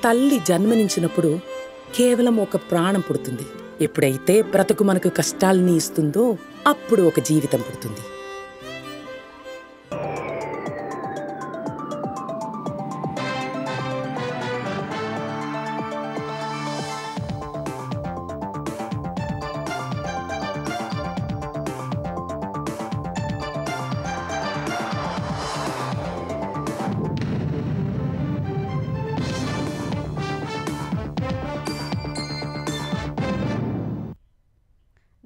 తల్లి జన్మనించినప్పుడు కేవలం ఒక ప్రాణం పుడుతుంది. ఎప్పుడైతే బ్రతుకు మనకు కష్టాల్ని ఇస్తుందో అప్పుడు ఒక జీవితం పుడుతుంది.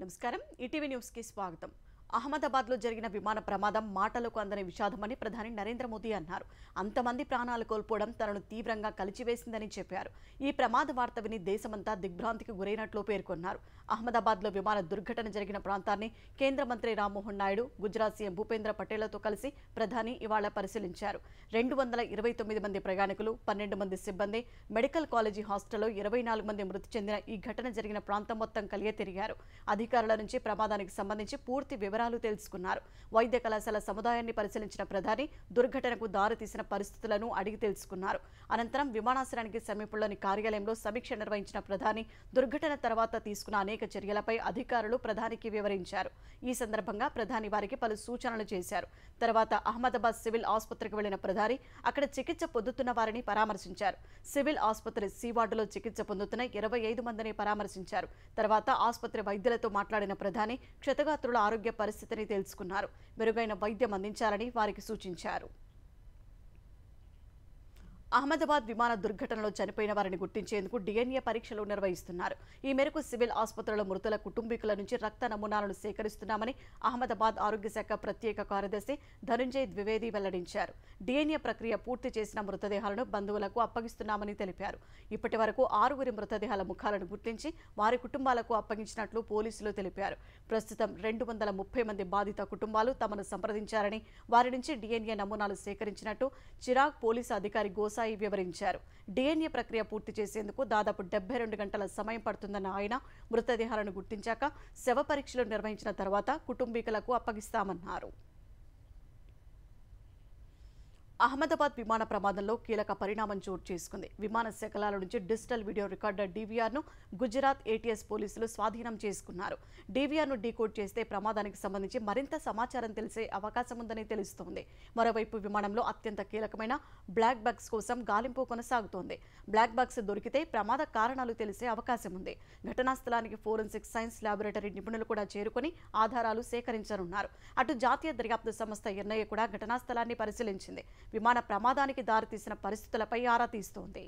నమస్కారం, ఈటీవీ న్యూస్కి స్వాగతం. అహ్మదాబాద్లో జరిగిన విమాన ప్రమాదం మాటలకు అందని విషాదమని ప్రధాని నరేంద్ర మోదీ అన్నారు. అంతమంది ప్రాణాలు కోల్పోవడం తనను తీవ్రంగా కలిచివేసిందని చెప్పారు. ఈ ప్రమాద వార్త విని దేశమంతా దిగ్భ్రాంతికి గురైనట్లు పేర్కొన్నారు. అహ్మదాబాద్లో విమాన దుర్ఘటన జరిగిన ప్రాంతాన్ని కేంద్ర మంత్రి రామ్మోహన్ నాయుడు, గుజరాత్ సీఎం భూపేంద్ర పటేళ్లతో కలిసి ప్రధాని ఇవాళ పరిశీలించారు. 229 మంది ప్రయాణికులు, 12 మంది సిబ్బంది, మెడికల్ కాలేజీ హాస్టల్లో 24 మంది మృతి చెందిన ఈ ఘటన జరిగిన ప్రాంతం మొత్తం కలియ తిరిగారు. అధికారుల నుంచి ప్రమాదానికి సంబంధించి పూర్తి వివరాలు తెలుసుకున్నారు. వైద్య కళాశాల సముదాయాన్ని పరిశీలించిన ప్రధాని దుర్ఘటనకు దారితీసిన పరిస్థితులను అడిగి తెలుసుకున్నారు. అనంతరం విమానాశ్రయానికి సమీపంలోని కార్యాలయంలో సమీక్ష నిర్వహించిన ప్రధాని దుర్ఘటన తర్వాత తీసుకున్న అనేక చర్యలపై అధికారులు ప్రధానికి వివరించారు. ఈ సందర్భంగా ప్రధాని వారికి పలు సూచనలు చేశారు. తర్వాత అహ్మదాబాద్ సివిల్ ఆసుపత్రికి వెళ్లిన ప్రధాని అక్కడ చికిత్స పొందుతున్న వారిని పరామర్శించారు. సివిల్ ఆసుపత్రి సి వార్డులో చికిత్స పొందుతున్న 25 మందిని పరామర్శించారు. తర్వాత ఆసుపత్రి వైద్యులతో మాట్లాడిన ప్రధాని క్షతగాత్రుల ఆరోగ్య పరిస్థితిని తెలుసుకున్నారు. మెరుగైన వైద్యం అందించాలని వారికి సూచించారు. అహ్మదాబాద్ విమాన దుర్ఘటనలో చనిపోయిన వారిని గుర్తించేందుకు డిఎన్ఏ పరీక్షలు నిర్వహిస్తున్నారు. ఈ మేరకు సివిల్ ఆసుపత్రుల మృతుల కుటుంబీకుల నుంచి రక్త నమూనాలను సేకరిస్తున్నామని అహ్మదాబాద్ ఆరోగ్య శాఖ ప్రత్యేక కార్యదర్శి ధనుంజయ్ ద్వివేది వెల్లడించారు. డిఎన్ఏ ప్రక్రియ పూర్తి చేసిన మృతదేహాలను బంధువులకు అప్పగిస్తున్నామని తెలిపారు. ఇప్పటి వరకు 6 మృతదేహాల ముఖాలను గుర్తించి వారి కుటుంబాలకు అప్పగించినట్లు పోలీసులు తెలిపారు. ప్రస్తుతం 230 మంది బాధిత కుటుంబాలు తమను సంప్రదించారని, వారి నుంచి డిఎన్ఏ నమూనాలు సేకరించినట్టు చిరాగ్ పోలీసు అధికారి గోసాయి వివరించారు. డిఎన్ఏ ప్రక్రియ పూర్తి చేసేందుకు దాదాపు 72 గంటల సమయం పడుతుందన్న ఆయన, మృతదేహాలను గుర్తించాక శవ పరీక్షలు నిర్వహించిన తర్వాత కుటుంబీకులకు అప్పగిస్తామన్నారు. అహ్మదాబాద్ విమాన ప్రమాదంలో కీలక పరిణామం చోటు చేసుకుంది. విమాన శకలాల నుంచి డిజిటల్ వీడియో రికార్డర్ డీవీఆర్ను గుజరాత్ ఏటీఎస్ పోలీసులు స్వాధీనం చేసుకున్నారు. డీవీఆర్ను డీకోడ్ చేస్తే ప్రమాదానికి సంబంధించి మరింత సమాచారం తెలిసే అవకాశం ఉందని తెలుస్తోంది. మరోవైపు విమానంలో అత్యంత కీలకమైన బ్లాక్ బాక్స్ కోసం గాలింపు కొనసాగుతోంది. బ్లాక్ బాక్స్ దొరికితే ప్రమాద కారణాలు తెలిసే అవకాశం ఉంది. ఘటనా స్థలానికి ఫోరెన్సిక్ సైన్స్ ల్యాబొరేటరీ నిపుణులు కూడా చేరుకుని ఆధారాలు సేకరించనున్నారు. అటు జాతీయ దర్యాప్తు సంస్థ ఎన్ఐఏ కూడా ఘటనా స్థలాన్ని పరిశీలించింది. విమాన ప్రమాదానికి దారితీసిన పరిస్థితులపై ఆరా తీస్తోంది.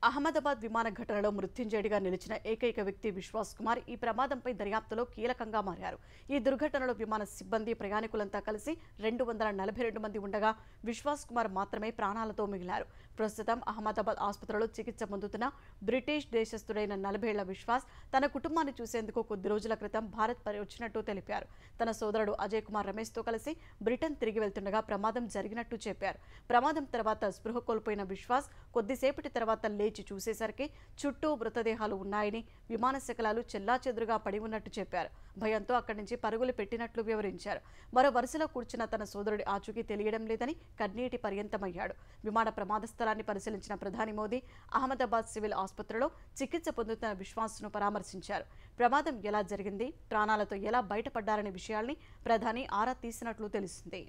అహ్మదాబాద్ విమాన ఘటనలో మృత్యుంజయుడిగా నిలిచిన ఏకైక వ్యక్తి విశ్వాస్ కుమార్ ఈ ప్రమాదంపై దర్యాప్తులో కీలకంగా మారారు. ఈ దుర్ఘటనలో విమాన సిబ్బంది, ప్రయాణికులంతా కలిసి 242 మంది ఉండగా విశ్వాస్ కుమార్ మాత్రమే ప్రాణాలతో మిగిలారు. ప్రస్తుతం అహ్మదాబాద్ ఆసుపత్రిలో చికిత్స పొందుతున్న బ్రిటిష్ దేశస్థుడైన 40 ఏళ్ల విశ్వాస్ తన కుటుంబాన్ని చూసేందుకు కొద్ది రోజుల క్రితం భారత్ వచ్చినట్టు తెలిపారు. తన సోదరుడు అజయ్ కుమార్ రమేష్తో కలిసి బ్రిటన్ తిరిగి వెళ్తుండగా ప్రమాదం జరిగినట్టు చెప్పారు. ప్రమాదం తర్వాత స్పృహ కోల్పోయిన విశ్వాస్ కొద్దిసేపటి తర్వాత లేచి చూసేసరికి చుట్టూ మృతదేహాలు ఉన్నాయని, విమాన శకలాలు చెల్లాచెదురుగా పడి ఉన్నట్టు చెప్పారు. భయంతో అక్కడి నుంచి పరుగులు పెట్టినట్లు వివరించారు. మరో వరుసలో కూర్చున్న తన సోదరుడి ఆచూకీ తెలియడం లేదని కన్నీటి పర్యంతమయ్యాడు. విమాన ప్రమాద స్థలాన్ని పరిశీలించిన ప్రధాని మోదీ అహ్మదాబాద్ సివిల్ ఆసుపత్రిలో చికిత్స పొందుతున్న విశ్వాస్ను పరామర్శించారు. ప్రమాదం ఎలా జరిగింది, ప్రాణాలతో ఎలా బయటపడ్డారనే విషయాల్ని ప్రధాని ఆరా తీసినట్లు తెలిసింది.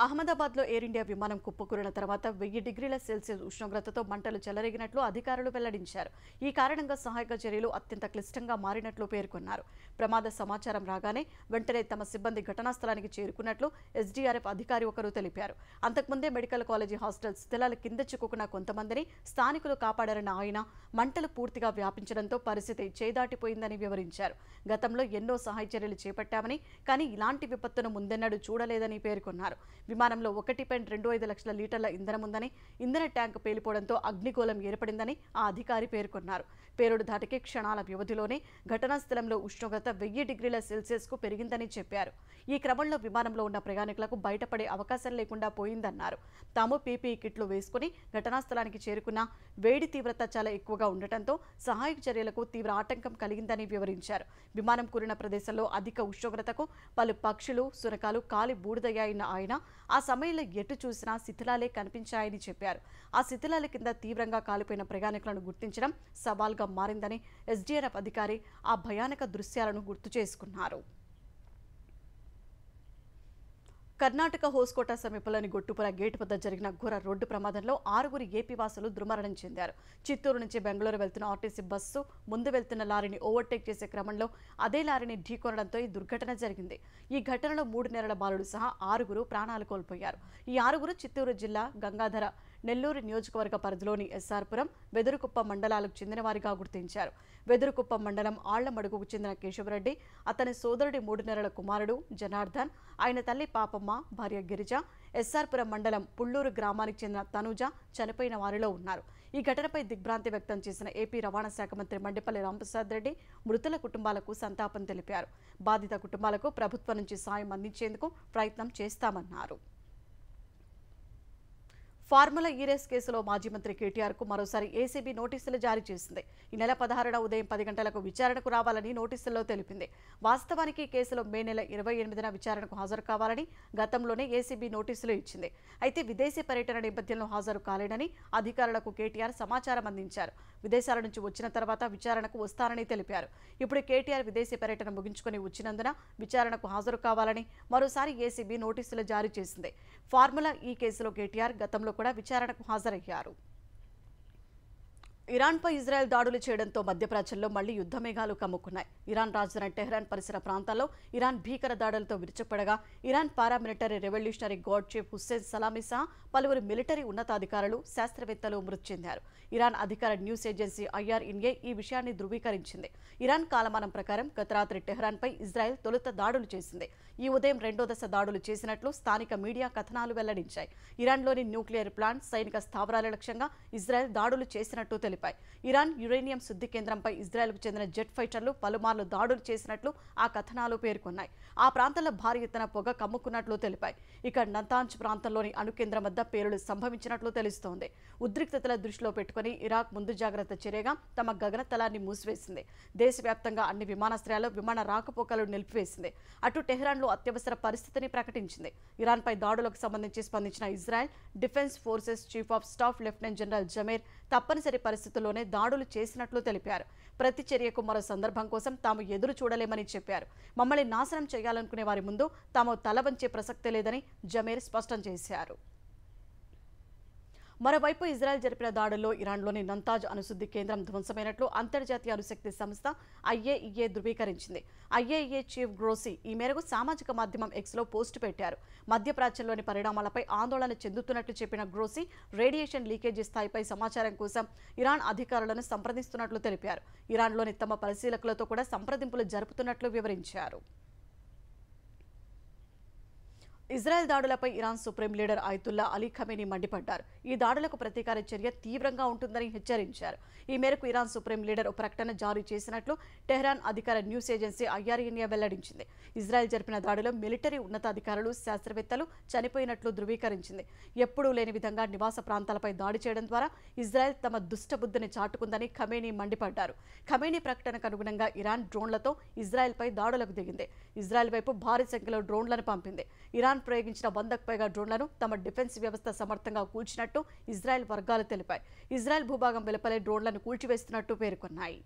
అహ్మదాబాద్లో ఎయిర్ ఇండియా విమానం కుప్పకూలిన తర్వాత 1000 డిగ్రీల సెల్సియస్ ఉష్ణోగ్రతతో మంటలు చెలరేగినట్లు అధికారులు వెల్లడించారు. ఈ కారణంగా సహాయక చర్యలు అత్యంత క్లిష్టంగా మారినట్లు పేర్కొన్నారు. ప్రమాద సమాచారం రాగానే వెంటనే తమ సిబ్బంది ఘటనా స్థలానికి చేరుకున్నట్లు ఎస్డీఆర్ఎఫ్ అధికారి ఒకరు తెలిపారు. అంతకుముందే మెడికల్ కాలేజీ హాస్టల్ స్థలాల కింద చిక్కుకున్న కొంతమందిని స్థానికులు కాపాడారన్న ఆయన, మంటలు పూర్తిగా వ్యాపించడంతో పరిస్థితి చేదాటిపోయిందని వివరించారు. గతంలో ఎన్నో సహాయ చర్యలు చేపట్టామని, కానీ ఇలాంటి విపత్తును ముందెన్నడూ చూడలేదని పేర్కొన్నారు. విమానంలో 1.25 లక్షల లీటర్ల ఇంధనం ఉందని, ఇంధన ట్యాంక్ పేలిపోవడంతో అగ్నిగోళం ఏర్పడిందని ఆ అధికారి పేర్కొన్నారు. పేలుడు ధాటికి క్షణాల వ్యవధిలోనే ఘటనా స్థలంలో ఉష్ణోగ్రత 1000 డిగ్రీల సెల్సియస్కు పెరిగిందని చెప్పారు. ఈ క్రమంలో విమానంలో ఉన్న ప్రయాణికులకు బయటపడే అవకాశం లేకుండా పోయిందన్నారు. తాము పీపీఈ కిట్లు వేసుకుని ఘటనా స్థలానికి చేరుకున్న వేడి తీవ్రత చాలా ఎక్కువగా ఉండటంతో సహాయక చర్యలకు తీవ్ర ఆటంకం కలిగిందని వివరించారు. విమానం కూలిన ప్రదేశంలో అధిక ఉష్ణోగ్రతకు పలు పక్షులు, సునకాలు కాలి బూడిదయ్యాయన్న ఆయన ఆ సమయంలో ఎటు చూసినా శిథిలాలే కనిపించాయని చెప్పారు. ఆ శిథిలాల కింద తీవ్రంగా కాలిపోయిన ప్రయాణికులను గుర్తించడం సవాల్గా మారిందని ఎస్డీఆర్ఎఫ్ అధికారి ఆ భయానక దృశ్యాలను గుర్తు చేసుకున్నారు. కర్ణాటక హోస్కోట సమీపంలోని గొట్టుపుర గేటు వద్ద జరిగిన ఘోర రోడ్డు ప్రమాదంలో 6 ఏపీ వాసులు దుర్మరణం చెందారు. చిత్తూరు నుంచి బెంగళూరు వెళ్తున్న ఆర్టీసీ బస్సు ముందు వెళ్తున్న లారీని ఓవర్టేక్ చేసే క్రమంలో అదే లారీని ఢీకొనడంతో ఈ దుర్ఘటన జరిగింది. ఈ ఘటనలో 3 నెలల బాలుడు సహా 6 ప్రాణాలు కోల్పోయారు. ఈ 6 చిత్తూరు జిల్లా గంగాధర నెల్లూరు నియోజకవర్గ పరిధిలోని ఎస్ఆర్పురం, వెదురుకుప్పం మండలాలకు చెందిన వారిగా గుర్తించారు. వెదురుకుప్పం మండలం ఆళ్లమడుగుకు చెందిన కేశవరెడ్డి, అతని సోదరుడి 3 నెలల కుమారుడు జనార్దన్, ఆయన తల్లి పాపమ్మ, భార్య గిరిజ, ఎస్ఆర్పురం మండలం పుల్లూరు గ్రామానికి చెందిన తనుజ చనిపోయిన వారిలో ఉన్నారు. ఈ ఘటనపై దిగ్భ్రాంతి వ్యక్తం చేసిన ఏపీ రవాణా శాఖ మంత్రి మండిపల్లి రాంప్రసాద్ రెడ్డి మృతుల కుటుంబాలకు సంతాపం తెలిపారు. బాధిత కుటుంబాలకు ప్రభుత్వం నుంచి సాయం అందించేందుకు ప్రయత్నం చేస్తామన్నారు. ఫార్ములా ఈ రేస్ కేసులో మాజీ మంత్రి కేటీఆర్ కు మరోసారి ఏసీబీ నోటీసులు జారీ చేసింది. ఈ నెల 16న ఉదయం 10 గంటలకు విచారణకు రావాలని నోటీసుల్లో తెలిపింది. వాస్తవానికి ఈ కేసులో మే నెల 28న విచారణకు హాజరు కావాలని గతంలోనే ఏసీబీ నోటీసులు ఇచ్చింది. అయితే విదేశీ పర్యటన నేపథ్యంలో హాజరు కాలేడని అధికారులకు కేటీఆర్ సమాచారం అందించారు. విదేశాల నుంచి వచ్చిన తర్వాత విచారణకు వస్తానని తెలిపారు. ఇప్పుడు కేటీఆర్ విదేశీ పర్యటన ముగించుకుని వచ్చినందున విచారణకు హాజరు కావాలని మరోసారి ఏసీబీ నోటీసులు జారీ చేసింది. ఫార్ములా ఈ కేసులో కేటీఆర్ గతంలో కూడా విచారణకు హాజరయ్యారు. ఇరాన్పై ఇజ్రాయెల్ దాడులు చేయడంతో మధ్యప్రాచ్యంలో మళ్లీ యుద్ధ మేఘాలు కమ్ముకున్నాయి. ఇరాన్ రాజధాని టెహ్రాన్ పరిసర ప్రాంతాల్లో ఇరాన్ భీకర దాడులతో విరుచుకుపడగా Iran paramilitary revolutionary guard chief Hussein Salami సహా పలువురు మిలిటరీ ఉన్నతాధికారులు, శాస్త్రవేత్తలు మృతి చెందారు. ఇరాన్ అధికార న్యూస్ ఏజెన్సీ IRNA ఈ విషయాన్ని ధృవీకరించింది. ఇరాన్ కాలమానం ప్రకారం గత రాత్రి టెహ్రాన్పై ఇజ్రాయెల్ తొలుత దాడులు చేసింది. ఈ ఉదయం 2వ దశ దాడులు చేసినట్లు స్థానిక మీడియా కథనాలు వెల్లడించాయి. ఇరాన్లోని న్యూక్లియర్ ప్లాంట్, సైనిక స్థావరాల లక్ష్యంగా ఇజ్రాయెల్ దాడులు చేసినట్టు తెలిపాయి. ఇరాన్ యురేనియం శుద్ధి కేంద్రంపై ఇజ్రాయెల్కు చెందిన జెట్ ఫైటర్లు పలుమార్లు దాడులు చేసినట్లు ఆ కథనాలు పేర్కొన్నాయి. ఆ ప్రాంతంలో భారీ ఎత్తున పొగ కమ్ముకున్నట్లు తెలిపాయి. ఇక నతాంజ్ ప్రాంతంలోని అణుకేంద్రం వద్ద పేలుడు సంభవించినట్లు తెలుస్తోంది. ఉద్రిక్తతల దృష్టిలో పెట్టుకుని ఇరాక్ ముందు జాగ్రత్త చర్యగా తమ గగనతలాన్ని మూసివేసింది. దేశవ్యాప్తంగా అన్ని విమానాశ్రయాల్లో విమాన రాకపోకలు నిలిపివేసింది. అటు టెహ్రాన్లో అత్యవసర పరిస్థితిని ప్రకటించింది. ఇరాన్పై దాడులకు సంబంధించి స్పందించిన Israel defence forces chief of staff lieutenant general Zamir తప్పనిసరి పరిస్థితుల్లోనే దాడులు చేసినట్లు తెలిపారు. ప్రతి చర్యకు మరో సందర్భం కోసం తాము ఎదురు చూడలేమని చెప్పారు. మమ్మల్ని నాశనం చేయాలనుకునే వారి ముందు తాము తల వంచే ప్రసక్తే లేదని జమేర్ స్పష్టం చేశారు. మరోవైపు ఇజ్రాయెల్ జరిపిన దాడుల్లో ఇరాన్లోని నంతాజ్ అణుశుద్ధి కేంద్రం ధ్వంసమైనట్లు అంతర్జాతీయ అణుశక్తి సంస్థ IAEA ధృవీకరించింది. IAEA చీఫ్ గ్రోసీ ఈ మేరకు సామాజిక మాధ్యమం Xలో పోస్టు పెట్టారు. మధ్యప్రాచ్యంలోని పరిణామాలపై ఆందోళన చెందుతున్నట్లు చెప్పిన గ్రోసీ రేడియేషన్ లీకేజీ స్థాయిపై సమాచారం కోసం ఇరాన్ అధికారులను సంప్రదిస్తున్నట్లు తెలిపారు. ఇరాన్లోని తమ పరిశీలకులతో కూడా సంప్రదింపులు జరుపుతున్నట్లు వివరించారు. ఇజ్రాయెల్ దాడులపై Iran supreme leader Ayatollah Ali Khamenei మండిపడ్డారు. ఈ దాడులకు ప్రతీకార చర్య తీవ్రంగా ఉంటుందని హెచ్చరించారు. ఈ మేరకు ఇరాన్ సుప్రీం లీడర్ ఒక ప్రకటన జారీ చేసినట్లు టెహ్రాన్ అధికార న్యూస్ ఏజెన్సీ IRNA వెల్లడించింది. ఇజ్రాయెల్ జరిపిన దాడిలో మిలిటరీ ఉన్నతాధికారులు, శాస్త్రవేత్తలు చనిపోయినట్లు ధృవీకరించింది. ఎప్పుడూ లేని విధంగా నివాస ప్రాంతాలపై దాడి చేయడం ద్వారా ఇజ్రాయెల్ తమ దుష్టబుద్ధిని చాటుకుందని ఖమేనీ మండిపడ్డారు. ఖమేనీ ప్రకటనకు అనుగుణంగా ఇరాన్ డ్రోన్లతో ఇజ్రాయెల్పై దాడులకు దిగింది. ఇజ్రాయెల్ వైపు భారీ సంఖ్యలో డ్రోన్లను పంపింది. ఇరాన్ ప్రయోగించిన 100కు పైగా డ్రోన్లను తమ డిఫెన్స్ వ్యవస్థ సమర్థంగా కూల్చినట్టు ఇజ్రాయెల్ వర్గాలు తెలిపాయి. ఇజ్రాయెల్ భూభాగం వెలుపలే డ్రోన్లను కూల్చివేస్తున్నట్టు పేర్కొన్నాయి.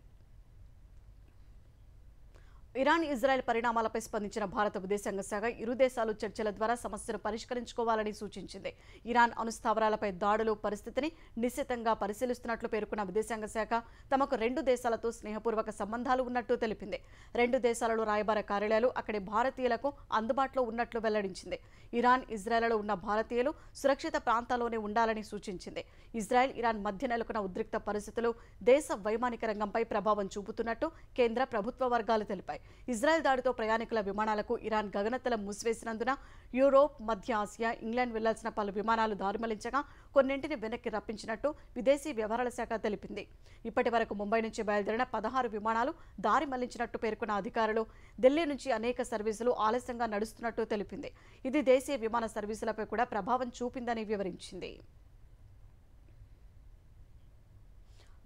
ఇరాన్ ఇజ్రాయెల్ పరిణామాలపై స్పందించిన భారత విదేశాంగ శాఖ ఇరు దేశాలు చర్చల ద్వారా సమస్యను పరిష్కరించుకోవాలని సూచించింది. ఇరాన్ అణుస్థావరాలపై దాడులు పరిస్థితిని నిశ్చితంగా పరిశీలిస్తున్నట్లు పేర్కొన్న విదేశాంగ శాఖ తమకు 2 దేశాలతో స్నేహపూర్వక సంబంధాలు ఉన్నట్లు తెలిపింది. 2 దేశాలలో రాయబార కార్యాలయాలు అక్కడి భారతీయులకు అందుబాటులో ఉన్నట్లు వెల్లడించింది. ఇరాన్, ఇజ్రాయెల్లో ఉన్న భారతీయులు సురక్షిత ప్రాంతాల్లోనే ఉండాలని సూచించింది. ఇజ్రాయెల్, ఇరాన్ మధ్య నెలకొన్న ఉద్రిక్త పరిస్థితులు దేశ వైమానిక రంగంపై ప్రభావం చూపుతున్నట్టు కేంద్ర ప్రభుత్వ వర్గాలు తెలిపాయి. ఇజ్రాయెల్ దాడితో ప్రయాణికుల విమానాలకు ఇరాన్ గగనతలం మూసివేసినందున యూరోప్, మధ్య ఆసియా, ఇంగ్లాండ్ వెళ్లాల్సిన పలు విమానాలు దారిమళ్లించగా కొన్నింటిని వెనక్కి రప్పించినట్టు విదేశీ వ్యవహారాల శాఖ తెలిపింది. ఇప్పటి వరకు ముంబై నుంచి బయలుదేరిన 16 విమానాలు దారి మళ్లించినట్టు పేర్కొన్న అధికారులు ఢిల్లీ నుంచి అనేక సర్వీసులు ఆలస్యంగా నడుస్తున్నట్టు తెలిపింది. ఇది దేశీయ విమాన సర్వీసులపై కూడా ప్రభావం చూపిందని వివరించింది.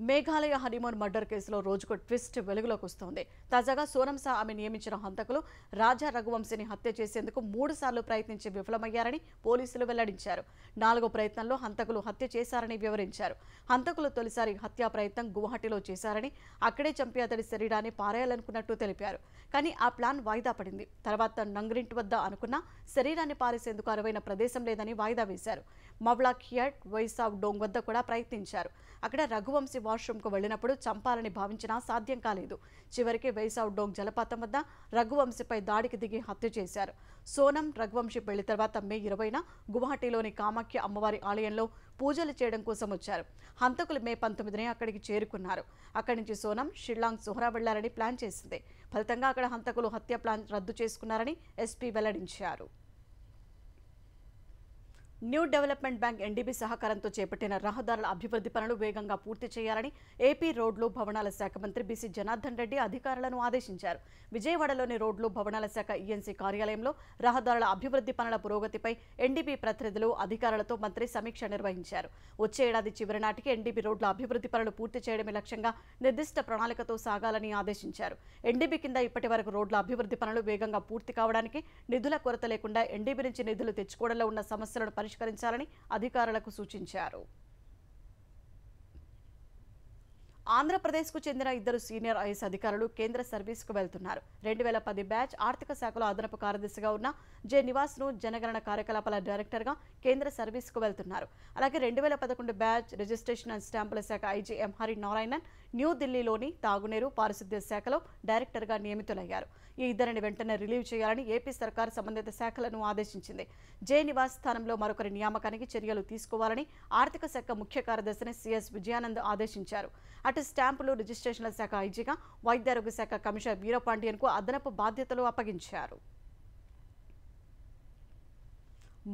మేఘాలయ హనీమూన్ మర్డర్ కేసులో రోజుకు ట్విస్ట్ వెలుగులోకి వస్తోంది. తాజాగా సోనం సా ఆమె నియమించిన హంతకులు రాజా రఘువంశీని హత్య చేసేందుకు 3 సార్లు ప్రయత్నించి విఫలమయ్యారని పోలీసులు వెల్లడించారు. 4వ ప్రయత్నంలో హంతకులు హత్య చేశారని వివరించారు. హంతకులు తొలిసారి హత్యా ప్రయత్నం గువాహటిలో చేశారని, అక్కడే చంపి అతడి శరీరాన్ని పారేయాలనుకున్నట్టు తెలిపారు. కానీ ఆ ప్లాన్ వాయిదా పడింది. తర్వాత నంగ్రింట్ వద్ద అనుకున్న శరీరాన్ని పారేసేందుకు అనువైన ప్రదేశం లేదని వాయిదా వేశారు. మవ్లా ఖియాట్ వైసావ్ డోంగ్ వద్ద కూడా ప్రయత్నించారు. అక్కడ రఘువంశీ వాష్రూమ్కు వెళ్లినప్పుడు చంపాలని భావించినా సాధ్యం కాలేదు. చివరికి వైసావ్ డోంగ్ జలపాతం వద్ద రఘువంశీపై దాడికి దిగి హత్య చేశారు. సోనం రఘువంశీ పెళ్లి తర్వాత మే 20న గువాహటిలోని కామాఖ్య అమ్మవారి ఆలయంలో పూజలు చేయడం కోసం వచ్చారు. హంతకులు మే 19నే అక్కడికి చేరుకున్నారు. అక్కడి నుంచి సోనం షిల్లాంగ్ సోహరా వెళ్లారని ప్లాన్ చేసింది. ఫలితంగా అక్కడ హంతకులు హత్య ప్లాన్ రద్దు చేసుకున్నారని ఎస్పీ వెల్లడించారు. న్యూ డెవలప్మెంట్ బ్యాంక్ ఎన్డీబీ సహకారంతో చేపట్టిన రహదారుల అభివృద్ధి పనులు వేగంగా పూర్తి చేయాలని ఏపీ రోడ్లు భవనాల శాఖ మంత్రి బీసీ జనార్దన్ రెడ్డి అధికారులను ఆదేశించారు. విజయవాడలోని రోడ్లు భవనాల శాఖ ఈఎన్సీ కార్యాలయంలో రహదారుల అభివృద్ధి పనుల పురోగతిపై ఎన్డీబీ ప్రతినిధులు అధికారులతో మంత్రి సమీక్ష నిర్వహించారు. వచ్చే ఏడాది చివరి నాటికి ఎన్డీబీ రోడ్ల అభివృద్ధి పనులు పూర్తి చేయడమే లక్ష్యంగా నిర్దిష్ట ప్రణాళికతో సాగాలని ఆదేశించారు. ఎన్డీబీ కింద ఇప్పటి వరకు రోడ్ల అభివృద్ధి పనులు వేగంగా పూర్తి కావడానికి నిధుల కొరత లేకుండా ఎన్డీబీ నుంచి నిధులు తెచ్చుకోవడంలో ఉన్న సమస్యలను పరిష్కరించాలని అధికారులకు సూచించారు. ఆంధ్రప్రదేశ్కు చెందిన 2 సీనియర్ ఐఏఎస్ అధికారులు కేంద్ర సర్వీస్కు వెళ్తున్నారు. 2010 బ్యాచ్ ఆర్థిక శాఖలో అదనపు కార్యదర్శిగా ఉన్న జె నివాస్ను జనగణన కార్యకలాపాల డైరెక్టర్గా కేంద్ర సర్వీస్కు వెళ్తున్నారు. అలాగే 2011 బ్యాచ్ రిజిస్ట్రేషన్ అండ్ స్టాంపుల శాఖ ఐజీ ఎం హరి నారాయణన్ న్యూఢిల్లీలోని తాగునీరు పారిశుద్ధ్య శాఖలో డైరెక్టర్గా నియమితులయ్యారు. ఈ ఇద్దరిని వెంటనే రిలీవ్ చేయాలని ఏపీ సర్కార్ సంబంధిత శాఖలను ఆదేశించింది. జె నివాస్ స్థానంలో మరొకరి నియామకానికి చర్యలు తీసుకోవాలని ఆర్థిక శాఖ ముఖ్య కార్యదర్శిని సిఎస్ విజయానంద్ ఆదేశించారు. అటు స్టాంపులు రిజిస్ట్రేషన్ల శాఖ ఐజీగా వైద్యారోగ్య శాఖ కమిషనర్ వీరపాండియన్కు అదనపు బాధ్యతలు అప్పగించారు.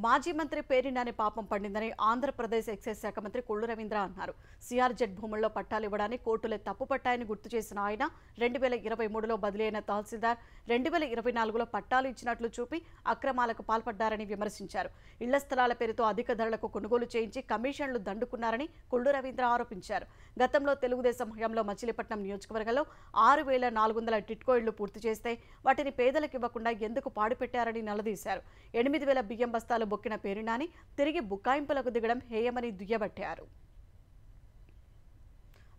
మాజీ మంత్రి పేరినాని పాపం పండిందని ఆంధ్రప్రదేశ్ ఎక్సైజ్ శాఖ మంత్రి కొల్లు రవీంద్ర అన్నారు. సిఆర్జెడ్ భూముల్లో పట్టాలు ఇవ్వడాన్ని కోర్టులే తప్పుపట్టాయని గుర్తు చేసిన ఆయన 2023లో బదిలీ అయిన తహసీల్దార్ 2024లో పట్టాలు ఇచ్చినట్లు చూపి అక్రమాలకు పాల్పడ్డారని విమర్శించారు. ఇళ్ల స్థలాల పేరుతో అధిక ధరలకు కొనుగోలు చేయించి కమిషన్లు దండుకున్నారని కొల్లు రవీంద్ర ఆరోపించారు. గతంలో తెలుగుదేశం హయాంలో మచిలీపట్నం నియోజకవర్గంలో 6,400 టిట్కో ఇళ్లు పూర్తి చేస్తే వాటిని పేదలకు ఇవ్వకుండా ఎందుకు పాడుపెట్టారని నిలదీశారు. 8,000 బియ్యం బస్తాలు బొక్కిన పేరినాని తిరిగి బుకాయింపులకు దిగడం హేయమని దుయ్యబట్టారు.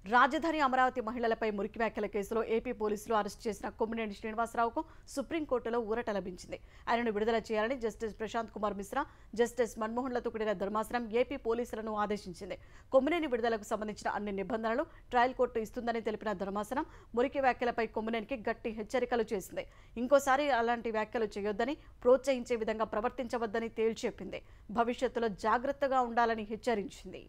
రాజధాని అమరావతి మహిళలపై మురికి వ్యాఖ్యల కేసులో ఏపీ పోలీసులు అరెస్ట్ చేసిన కొమ్మినేని శ్రీనివాసరావుకు సుప్రీంకోర్టులో ఊరట లభించింది. ఆయనను విడుదల చేయాలని జస్టిస్ ప్రశాంత్ కుమార్ మిశ్రా, జస్టిస్ మన్మోహన్లతో కూడిన ధర్మాసనం ఏపీ పోలీసులను ఆదేశించింది. కొమ్మినేని విడుదలకు సంబంధించిన అన్ని నిబంధనలు ట్రయల్ కోర్టు ఇస్తుందని తెలిపిన ధర్మాసనం మురికి వ్యాఖ్యలపై కొమ్మినేనికి గట్టి హెచ్చరికలు చేసింది. ఇంకోసారి అలాంటి వ్యాఖ్యలు చేయొద్దని, ప్రోత్సహించే విధంగా ప్రవర్తించవద్దని తేల్చెప్పింది. భవిష్యత్తులో జాగ్రత్తగా ఉండాలని హెచ్చరించింది.